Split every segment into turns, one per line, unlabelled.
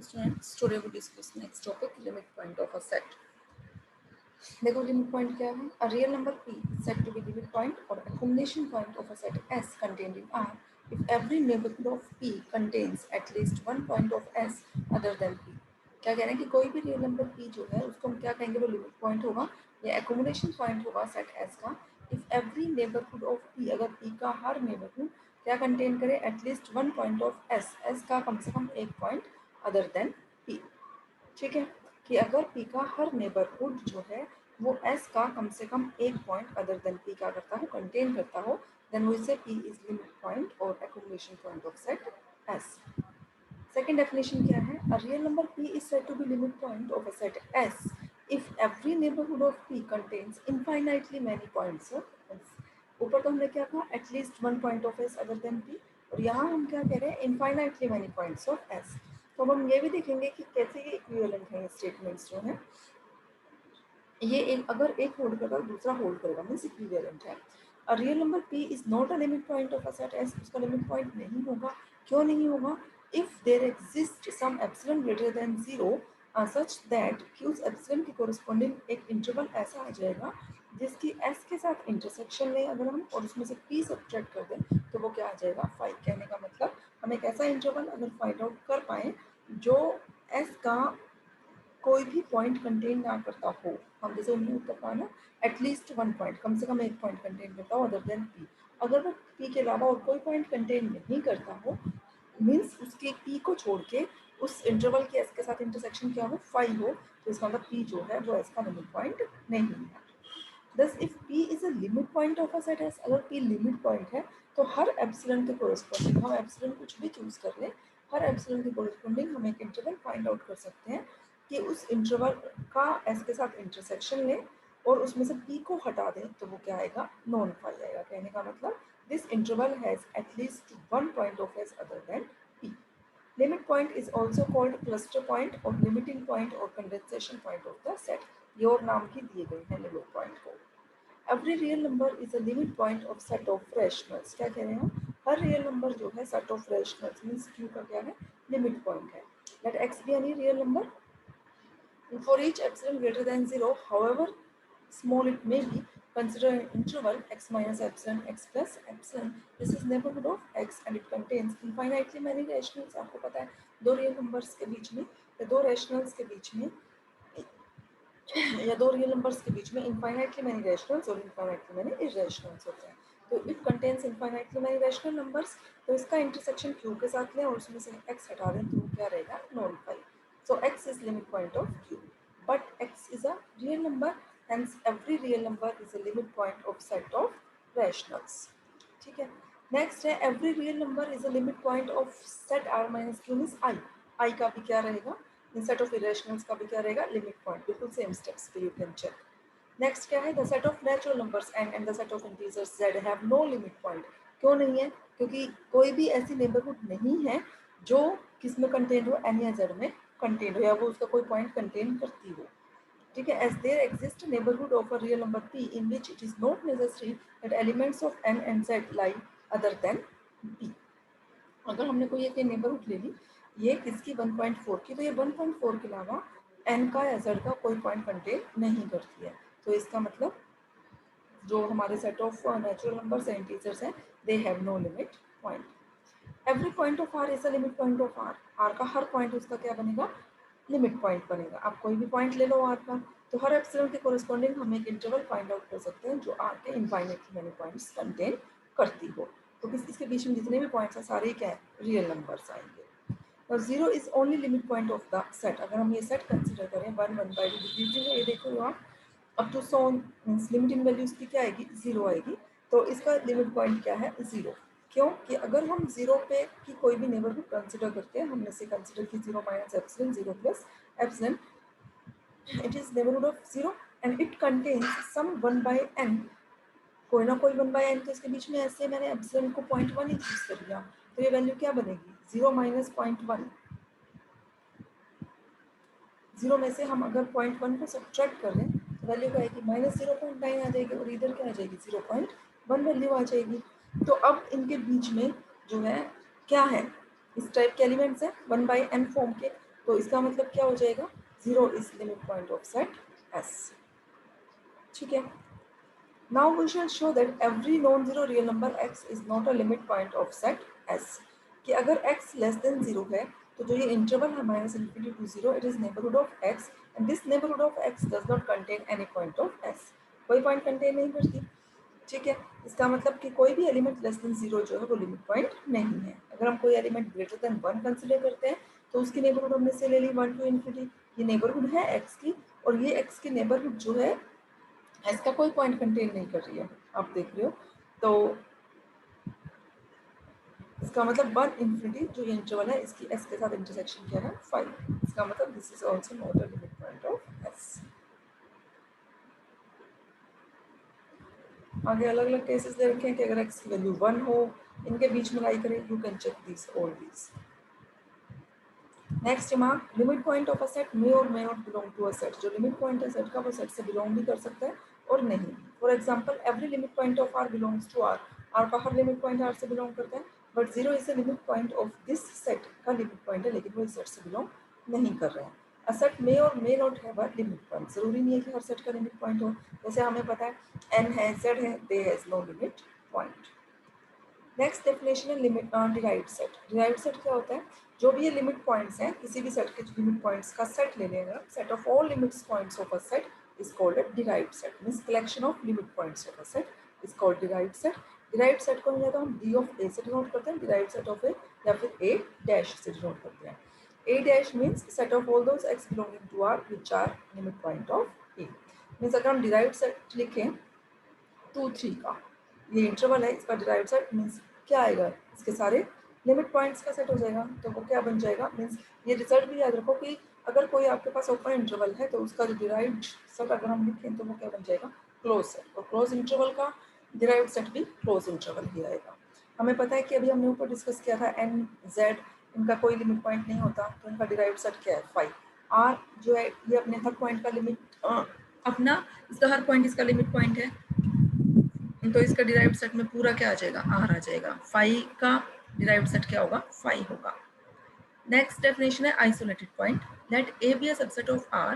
students, today we discuss next topic, limit point of a set. देखो limit point क्या है? A real number p is said to be limit point or accumulation point of a set S contained in R if every neighborhood of p contains at least one point of S other than p. क्या कह रहे हैं कि कोई भी real number p जो है उसको हम क्या कहेंगे, वो लिमिट पॉइंट होगा या accumulation पॉइंट होगा सेट S का if every neighborhood of p, अगर p का हर neighborhood क्या कंटेन करे at least one point of S, S का कम से कम एक पॉइंट अदर देन p. ठीक है, कि अगर P का हर नेबरहुड जो है वो S का कम से कम एक पॉइंट अदर देन P क्या करता हो, कंटेन करता हो, then we say P is limit point और accumulation point of set S. Second definition क्या है? A real number P is said to be limit point of a set S if every neighbourhood of P contains infinitely many points of S. ऊपर तो हमने क्या कहा, at least one point of S other than P, और यहाँ हम क्या कह रहे हैं, infinitely many points of S. तो हम ये भी देखेंगे कि कैसे ये इक्विवेलेंट है, ये स्टेटमेंट्स जो हैं ये एक अगर एक होल्ड करेगा दूसरा होल्ड करेगा मीन्स इक्विवेलेंट है. A real number p is not a limit point of a set S. उसका लिमिट पॉइंट नहीं होगा. क्यों नहीं होगा? If there exist some epsilon greater than 0 such that कि उस एप्सिलॉन के कोरिस्पोंडिंग एक इंटरवल ऐसा आ जाएगा जिसकी S के साथ इंटरसेक्शन लें अगर हम और उसमें से p सब्ट्रैक्ट कर दें तो वो क्या आ जाएगा, 5. कहने का मतलब हम एक ऐसा इंटरवल अगर फाइंड आउट कर पाए जो S का कोई भी पॉइंट कंटेन ना करता हो, हम जैसे उम्मीद कर पाना एटलीस्ट वन पॉइंट, कम से कम एक पॉइंट कंटेन करता हो अदर देन पी. अगर वो पी के अलावा और कोई पॉइंट कंटेन नहीं करता हो मीन्स उसके पी को छोड़ के उस इंटरवल के एस के साथ इंटरसेक्शन क्या हो, 5 हो, तो इसका मतलब पी जो है वो एस का लिमिट पॉइंट नहीं है. दस if p is a limit point of a set S, अगर p लिमिट पॉइंट है तो हर एप्सिलॉन के कोरिस्पोंडिंग हम एप्सिलॉन कुछ भी चूज कर लें, हर एप्सिलॉन के कोरिस्पोंडिंग हम एक इंटरवल फाइंड आउट कर सकते हैं कि उस इंटरवल का S के साथ इंटरसेक्शन लें और उसमें से p को हटा दें तो वो क्या आएगा, नॉन फाई आएगा. कहने का मतलब this interval has at least one point of S other than p. Limit point is also called cluster point और लिमिटिंग पॉइंट और condensation point of the set. ये और नाम भी दिए गए हैं लिमिट पॉइंट को. Every real number is a limit point of set of rationals. क्या कह रहे हैं हम? हर रियल नंबर जो है set of rationals means Q का क्या है, लिमिट पॉइंट है. Let X be any real number. For each epsilon greater than 0, however small it may be, consider an interval x minus epsilon x plus epsilon. This is neighborhood of x and it contains infinitely many rationals. आपको पता है दो real numbers के बीच में या दो rationals के बीच में या दो रियल नंबर्स के बीच में इनफाइनाइटली मैनी रैशनल्स और इनफाइनाइटली मैनी इररेशनल्स होते हैं. तो it contains infinitely many rational numbers, तो इसका इंटरसेक्शन क्यू के साथ लें और उसमें से एक्स हटा दें तो क्या रहेगा, non phi. So X is limit point of Q but X is a real number, hence every real number is a limit point of set of rationals. ठीक है, नेक्स्ट है every real number is a limit point of set R minus Q means I. I का भी क्या रहेगा, इन set of irrationals का भी क्या रहेगा, लिमिट पॉइंट. बिल्कुल सेम स्टेप्स पे यू कैन चेक. नेक्स्ट क्या है, the set of natural numbers N and the set of integers Z have no limit point. क्यों नहीं है? क्योंकि कोई भी ऐसी नेबरहुड नहीं है जो किस में कंटेन हो, एन या जेड में कंटेन हो या वो उसका कोई पॉइंट कंटेन करती हो. ठीक है, as there exist neighbourhood of a real number p in which it is not necessary that elements of n and z lie other than p. अगर हमने कोई एक नेबरहुड ले ली ये किसकी 1.4 की, तो ये 1.4 के अलावा n का या z का कोई पॉइंट कंटेन नहीं करती है. तो इसका मतलब जो हमारे set of natural numbers and integers हैं they have no limit point. Every point of r is a limit point of r. r का हर पॉइंट उसका क्या बनेगा, लिमिट पॉइंट बनेगा. आप कोई भी पॉइंट ले लो r का, तो हर एप्सिलॉन के कोरिस्पोंडिंग हम एक इंटरवल फाइंड आउट कर सकते हैं जो r के इनफाइनाइटली मेनी पॉइंट्स कंटेन करती हो. तो इसके बीच में जितने भी पॉइंट्स हैं सारे क्या है, रियल नंबर्स आएंगे. और 0 is only limit point of the set. अगर हम ये सेट कंसिडर करें 1 1 बाई डिक्रीजिंग है, ये देखो आप up to 100 means limiting values की क्या आएगी, 0 आएगी. तो इसका लिमिट पॉइंट क्या है, 0. क्यों कि अगर हम 0 पे की कोई भी नेबरहुड कंसिडर करते हैं, हमने से कंसिडर की 0 minus epsilon 0 plus epsilon, it is neighbourhood of 0 and it contains some 1 by n, कोई ना कोई 1 बाई n. तो इसके बीच में ऐसे मैंने एप्सिलॉन को 0.1 ही चूज कर लिया, तो ये वैल्यू क्या बनेगी, 0 माइनस 0.1. 0 में से हम अगर 0.1 को सब्ट्रैक्ट कर लें तो वैल्यू क्या आएगी, माइनस 0.9 आ जाएगी और इधर क्या आ जाएगी, 0.1 वैल्यू आ जाएगी. तो अब इनके बीच में जो है क्या है, इस टाइप के एलिमेंट्स हैं 1 बाई n फॉर्म के. तो इसका मतलब क्या हो जाएगा, 0 is limit point of set S। ठीक है, now we shall show that every non zero real number x is not a limit point of set S। कि अगर x लेस देन 0 है तो जो ये इंटरवल है -∞ to 0, it is neighbourhood of x and this neighbourhood of x does not contain any point of S। कोई point contain नहीं करती। ठीक है, इसका मतलब कि कोई भी एलिमेंट लेस देन 0 जो है वो लिमिट पॉइंट नहीं है। अगर हम कोई एलिमेंट ग्रेटर देन 1 कंसिडर करते हैं तो उसकी नेबरहुड हमने से ले ली 1 to ∞। ये नेबरहुड है x की, और ये x की नेबरहुड जो है S का कोई पॉइंट कंटेन नहीं कर रही है, आप देख रहे हो। तो इसका मतलब 1 ∞ जो इंटरवल है इसकी S के साथ इंटरसेक्शन क्या है 5। इसका मतलब this is also not a limit point of S। आगे अलग अलग केसेस दे रखे हैं कि अगर x की वैल्यू 1 हो, इनके बीच में लाई करें, you can check this all these. Next remark, limit point of a set may or may not belong to a set. जो लिमिट पॉइंट है सेट का वो सेट से बिलोंग भी कर सकता है और नहीं। For example every limit point of R belongs to R। R का हर लिमिट पॉइंट R से बिलोंग करता है, but 0 is a limit point of this set का लिमिट पॉइंट है, लेकिन वो इस सेट से बिलोंग नहीं कर रहे हैं। अ set may or may not have a limit point. जरूरी नहीं है कि हर सेट का लिमिट पॉइंट हो। जैसे हमें पता है n है, z है, they has no limit point. Next definition है limit derived set. Derived set क्या होता है, जो भी ये लिमिट पॉइंट्स हैं किसी भी सेट के लिमिट पॉइंट्स का सेट ले लेंगे, set of all limits points of a set is called a derived set. Means collection of limit points of a set is called derived set. Derived set को या तो हम d of a से denote करते हैं, derived set of a, या फिर a dash से डिनोट करते हैं। a dash means set of all those x belonging to R which are limit point of a। Means अगर हम डिराइव्ड सेट लिखें 2 3 का, ये इंटरवल है, इसका डिराइव्ड सेट मींस क्या आएगा, इसके सारे लिमिट पॉइंट्स का सेट हो जाएगा। तो वो क्या बन जाएगा, मींस ये रिजल्ट भी याद रखो कि अगर कोई आपके पास ओपन इंटरवल है तो उसका जो डिराइव्ड सेट अगर हम लिखें तो वो क्या बन जाएगा, क्लोज सेट। और क्लोज इंटरवल का डिराइव्ड सेट भी क्लोज इंटरवल ही आएगा। हमें पता है कि अभी हमने ऊपर डिस्कस किया था n z इनका कोई लिमिट पॉइंट नहीं होता, तो इनका डिराइव्ड सेट क्या है 5। r जो है ये अपने हर पॉइंट का लिमिट अपना, इसका हर पॉइंट इसका लिमिट पॉइंट है, तो इसका डिराइव्ड सेट में पूरा क्या आ जाएगा, R आ जाएगा। 5 का डिराइव्ड सेट क्या होगा, 5 होगा। नेक्स्ट डेफिनेशन है isolated point. Let A be a subset of R,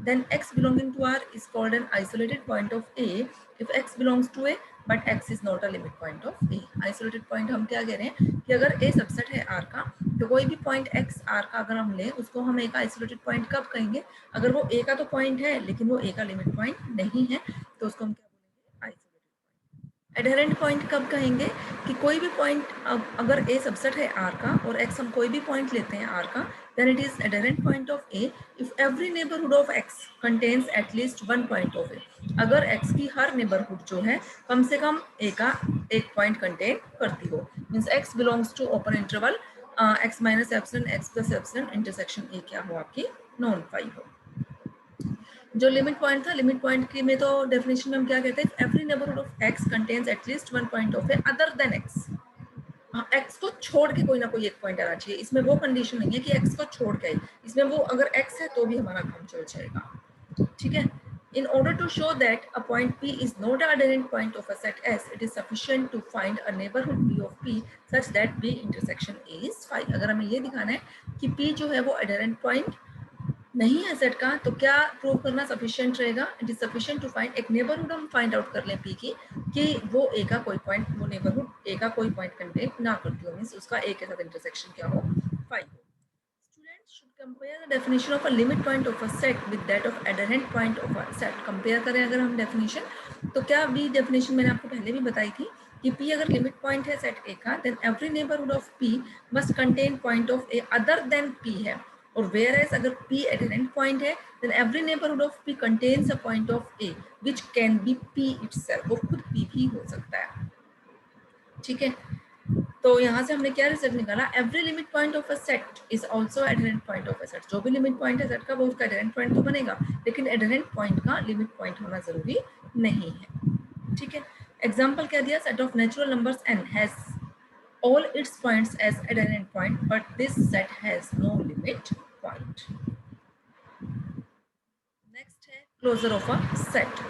then x belonging to R is called an isolated point of A if x belongs to A but x is not a limit point of A। Isolated point हम क्या कह रहे हैं कि अगर A subset है R का, तो कोई भी पॉइंट x R का अगर हम लें उसको हम एक आइसोलेटेड पॉइंट कब कहेंगे, अगर वो A का तो पॉइंट है लेकिन वो A का लिमिट पॉइंट नहीं है, तो उसको हम क्या बोलेंगे, आइसोलेटेड। एडहेरेंट पॉइंट कब कहेंगे कि कोई भी पॉइंट अगर A सबसेट है R का और x हम कोई भी पॉइंट लेते हैं R का, then it is adherent point of A if every neighborhood of x contains at least one point of A। अगर x की हर नेबरहुड जो है कम से कम A का एक पॉइंट कंटेन करती हो। Means x belongs to open interval x minus epsilon x plus epsilon intersection A क्या हो, आपकी नॉन 5 हो। जो लिमिट पॉइंट था, लिमिट पॉइंट की में तो डेफिनेशन में हम क्या कहते हैं, every neighbourhood of x contains at least one point of A other than x। x को छोड़ के कोई ना कोई एक पॉइंट आना चाहिए। इसमें वो कंडीशन नहीं है कि x को छोड़ के, इसमें वो अगर x है तो भी हमारा काम चल जाएगा। ठीक है, in order to show that a point P is not an adherent point of a set S, it is sufficient to find a neighborhood P of P such that B intersection A is 5। अगर हमें ये दिखाना है कि P जो है वो adherent point नहीं है सेट का, तो क्या प्रूव करना सफिशिएंट रहेगा, it is sufficient to find एक नेबरहुड हम फाइंड आउट कर लें पी की कि वो ए का कोई पॉइंट, वो नेबरहुड ए का कोई पॉइंट कंटेन ना करती हो, मींस उसका ए के साथ इंटरसेक्शन क्या हो, 5 हो। Students should compare the definition of a limit point of a set with that of adherent point of a set. Compare करें अगर हम डेफिनेशन, तो क्या भी डेफिनेशन मैंने आपको पहले भी बताई थी कि P अगर लिमिट पॉइंट है सेट A का, then every neighbourhood of P must contain point of A other than P है। और whereas अगर P adherent point है, then every neighborhood of P contains a point of A which can be P itself। वो खुद P भी हो सकता है। ठीक है, तो यहाँ से हमने क्या रिजल्ट निकाला, every limit point of a set is also adherent point of a set. जो भी लिमिट पॉइंट है सेट का वो उसका एडहेरेंट पॉइंट तो बनेगा, लेकिन एडहेरेंट पॉइंट का लिमिट पॉइंट होना जरूरी नहीं है। ठीक है, एग्जाम्पल क्या दिया, set of natural numbers n has all its points as adherent point, but this set has no limit point। Next है closure of a set.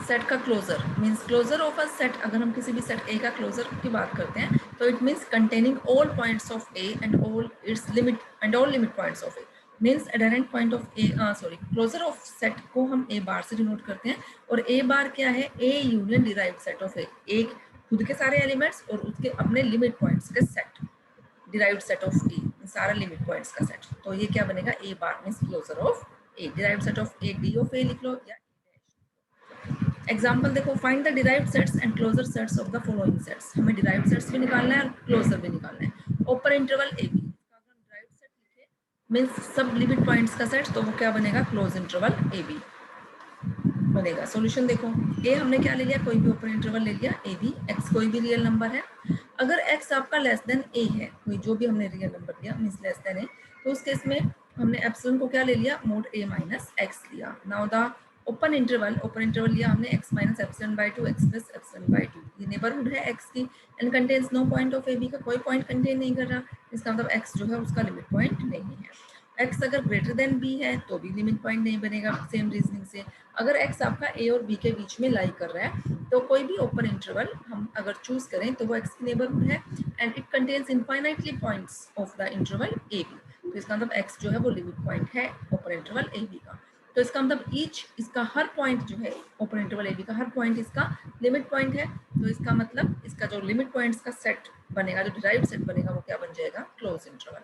Set का closure means closure of a set, अगर हम किसी भी set ए का closure की बात करते हैं तो it means containing all points of A and all its limit and all limit points of A. Means adherent point of A, sorry, closure of set को हम ए बार से डिनोट करते हैं, और ए बार क्या है, A union derived set of A, एक खुद के सारे एलिमेंट्स और उसके अपने लिमिट पॉइंट्स के set, derived set of A, सारा लिमिट पॉइंट्स का सेट। तो ये क्या बनेगा, A bar means closure of A, derived set of A, D of A लिख लो या एग्जाम्पल देखो, find the derived sets and closure sets of the following sets. हमें डिराइव्ड सेट्स भी निकालना है और क्लोजर भी निकालना है। Open interval A B, derived set लिखे मींस सब लिमिट पॉइंट्स का सेट, तो वो क्या बनेगा, क्लोज इंटरवल ए बी बनेगा। सॉल्यूशन देखो, ए हमने क्या ले लिया, कोई भी ओपन इंटरवल ले लिया, ए बी, एक्स कोई भी रियल नंबर है। अगर एक्स आपका लेस देन ए है, कोई जो भी हमने रियल नंबर लिया मींस लेस देन ए, तो उस केस में हमने एप्सिलॉन को क्या ले लिया, मोड ए माइनस एक्स लिया। नाउ द ओपन इंटरवल लिया हमने x minus epsilon by 2, x plus epsilon by 2, ये नेबरहुड है x की and contains no point of A B का कोई पॉइंट कंटेन नहीं कर रहा, इसका मतलब x जो है उसका लिमिट पॉइंट नहीं है। x अगर ग्रेटर देन b है तो भी लिमिट पॉइंट नहीं बनेगा, सेम रीजनिंग से। अगर x आपका a और b के बीच में लाई कर रहा है तो कोई भी ओपन इंटरवल हम अगर चूज करें तो वो x की नेबरहुड है and it contains infinitely points of the interval a b, तो इसका मतलब x जो है वो लिमिट पॉइंट है ओपन इंटरवल a b का। तो इसका मतलब ईच, इसका हर पॉइंट जो है ओपन इंटरवल ए बी का हर पॉइंट इसका लिमिट पॉइंट है, तो इसका मतलब इसका जो लिमिट पॉइंट्स का सेट बनेगा, जो डिराइव्ड सेट बनेगा, वो क्या बन जाएगा, क्लोज इंटरवल।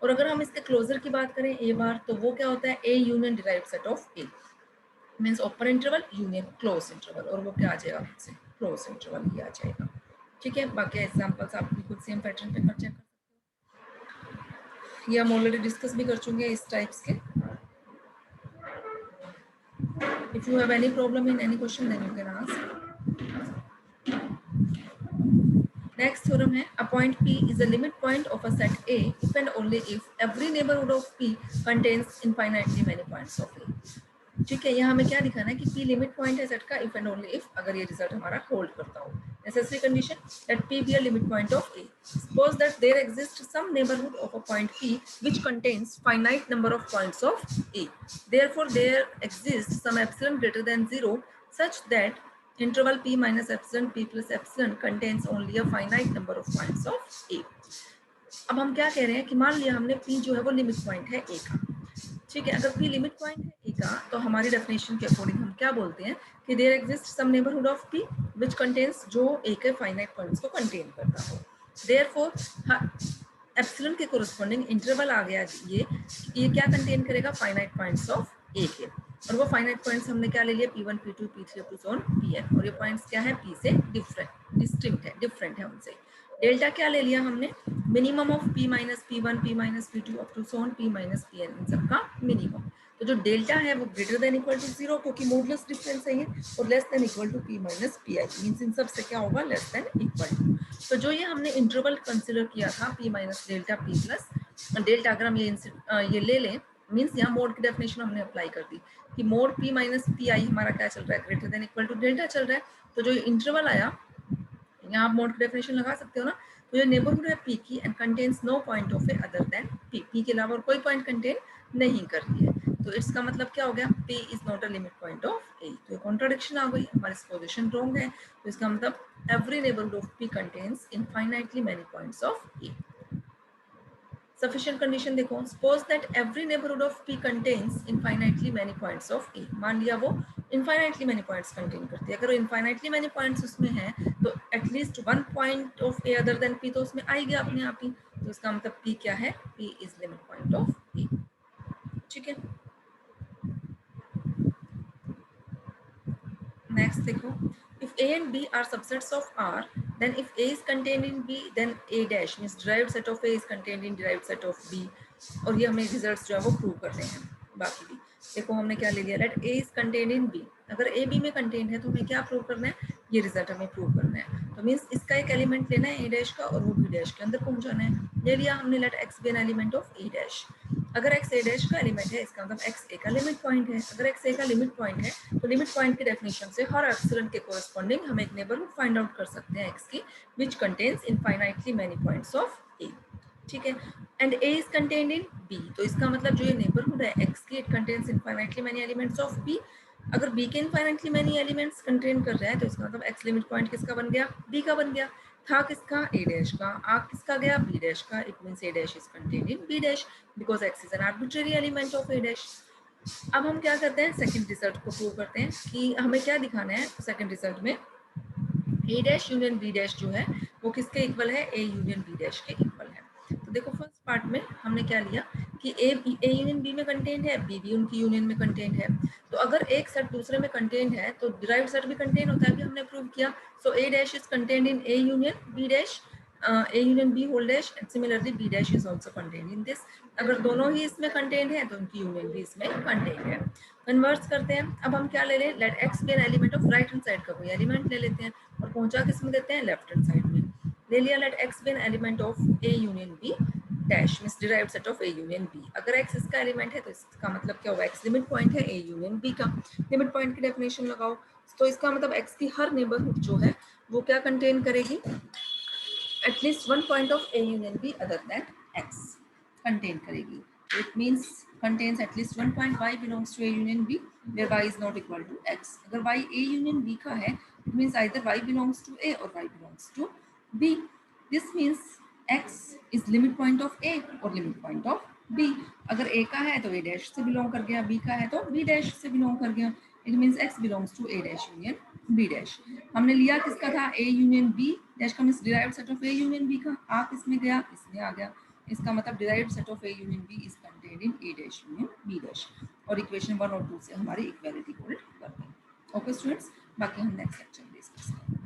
और अगर हम इसके क्लोजर की बात करें ए बार, तो वो क्या होता है, A union derived set of A, means open interval union close interval, और वो क्या आ जाएगा, फिर से क्लोज इंटरवल ही आ जाएगा। ठीक है, बाकी एग्जांपल्स आप बिल्कुल सेम पैटर्न पे कर चेक कर सकते हो, ये हम ऑलरेडी डिस्कस भी कर चुके हैं इस टाइप्स के। If you have any problem in any question, then you can ask. Next theorem है, a point P is a limit point of a set A if and only if every neighborhood of P contains infinitely many points of A. ठीक है, यहाँ हमें क्या दिखाना है कि P limit point है सेट का इफ एंड ओनली इफ, अगर ये रिजल्ट हमारा होल्ड करता हो। Necessary condition that P be a limit point of A. Suppose that there exists some neighborhood of a point P which contains finite number of points of A. Therefore, there exists some epsilon greater than 0 such that interval P minus epsilon P plus epsilon contains only a finite number of points of A. अब हम क्या कह रहे हैं कि मान लिया हमने P जो है वो लिमिट पॉइंट है A का, ठीक है। अगर P लिमिट पॉइंट है A का, तो हमारी डेफिनेशन के अकॉर्डिंग हम क्या बोलते हैं कि there exist some neighbourhood of P which contains, जो A के फाइनाइट पॉइंट्स को कंटेन करता हो। देयरफॉर एप्सिलॉन के कोरिस्पोंडिंग इंटरवल आ गया, ये क्या कंटेन करेगा, फाइनाइट पॉइंट्स ऑफ A के, और वो फाइनाइट पॉइंट्स हमने क्या ले लिया, P1 P2 P3 up to so on Pn, और ये पॉइंट्स क्या है, P से डिफरेंट है उनसे। डेल्टा क्या ले लिया हमने, minimum of P minus P1 P minus P2 up to so on P minus Pn, इन सबका मिनिमम। तो जो डेल्टा है वो ग्रेटर देन इक्वल टू 0, क्योंकि मॉडुलस डिफरेंस है ये, और less than equal to P minus Pi, means इन सब से क्या होगा, लेस देन इक्वल टू। तो जो ये हमने इंटरवल कंसीडर किया था P minus delta P plus delta, अगर हम ये ले लें, मींस यहाँ मोड की डेफिनेशन हमने अप्लाई कर दी कि मोड P माइनस Pi हमारा क्या चल रहा है, greater than equal to delta चल रहा है। तो जो इंटरवल आया, यहाँ आप मोड की डेफिनेशन लगा सकते हो ना, तो ये नेबरहुड है P की and contains no point of A other than P, P के अलावा और कोई पॉइंट कंटेन नहीं करती है, तो इसका मतलब क्या हो गया, P is not a limit point of A। तो ये कॉन्ट्राडिक्शन आ गई, हमारी पोजीशन रॉन्ग है, तो इसका मतलब every neighbourhood of P contains infinitely many points of A। Sufficient condition देखो, suppose that every neighbourhood of P contains infinitely many points of A। मान लिया वो इनफाइनाइटली मेनी पॉइंट्स कंटेन करती है, अगर वो इनफाइनाइटली मेनी पॉइंट्स उसमें है तो at least one point of A other than P तो उसमें आएगा अपने आप ही, तो इसका मतलब P क्या है, P is limit point of A। ठीक है, नेक्स्ट देखो, if A and B are subsets of R, then if A is contained in B, then A dash means derived set of A is contained in derived set of B, और ये हमें results जो है वो prove करने हैं। बाकी भी देखो हमने क्या ले लिया, let A is contained in B, अगर A B में कंटेन है तो हमें क्या प्रूव करना है, ये रिजल्ट हमें प्रूव करना है। तो मीन्स इसका एक एलिमेंट लेना है A डैश का और वो B डैश के अंदर पहुंचाना है। ले लिया हमने, let X be an element of A dash, अगर X A डैश का एलिमेंट है इसका मतलब X A का लिमिट पॉइंट है। अगर X A का लिमिट पॉइंट है तो लिमिट पॉइंट की डेफिनेशन से हर एप्सिलॉन के कोरिस्पोंडिंग हम एक नेबरहुड फाइंड आउट कर सकते हैं X की, which contains infinitely many points of A। ठीक है, and A is contained in B, तो इसका मतलब जो ये नेबरहुड है X की, it contains infinitely many elements of B। अगर B के infinitely many elements कंटेन कर रहा है तो इसका मतलब X लिमिट पॉइंट किसका बन गया, B का बन गया। था किसका, ए डैश का, आ किसका गया, बी डैश का, it means A dash is contained in B dash because x is an arbitrary element of A dash. अब हम क्या करते हैं, सेकंड रिजल्ट को प्रूव करते हैं कि हमें क्या दिखाना है सेकंड रिजल्ट में, ए डैश यूनियन बी डैश जो है वो किसके इक्वल है, ए यूनियन बी डैश के इक्वल है। तो देखो फर्स्ट पार्ट में हमने क्या लिया कि ए यूनियन बी में कंटेंट है, बी भी उनकी यूनियन में कंटेंट है। तो अगर एक सेट दूसरे में कंटेंट है तो डिराइव्ड सेट भी कंटेंट होता है, भी हमने प्रूव किया। So A dash is content in A union B dash, A union B whole dash, and similarly B dash is also content in this. अगर दोनों ही इसमें कंटेंट है तो उनकी यूनियन भी इसमें कंटेंट है। कन्वर्स करते हैं, अब हम क्या ले लें, let x be an element of right hand side का कोई एलिमेंट ले लेते हैं और पहुंचा किस में देते हैं, लेफ्ट हैंड साइड में ले लिया। Let x be an element of A union B dash means derived set of A union B. अगर एक्स इसका एलिमेंट है तो इसका मतलब क्या होगा, एक्स लिमिट पॉइंट है ए यूनियन बी का। लिमिट पॉइंट की डेफिनेशन लगाओ, तो इसका मतलब एक्स की हर नेबरहुड जो है वो क्या कंटेन करेगी, at least one point of A union B other that X contain करेगी। It means contains at least one point y belongs to a union b where y is not equal to x। अगर y a union b का है it means either y belongs to a or y belongs to b। this means x is limit point of a और limit point of b। अगर a का है तो a dash से belong कर गया, b का है तो b डैश से बिलोंग कर गया। it means x belongs to a dash union b dash। हमने लिया किसका था, a union b डैश का means derived set of a union b का, आ किसमें गया, इसमें आ गया। इसका मतलब derived set of A union B is contained in A dash union B dash. और इक्वेशन 1 और 2 से हमारी इक्वालिटी होल्ड करते हैं। ओके स्टूडेंट्स, बाकी हम नेक्स्ट लेक्चर में डिस्कस करेंगे।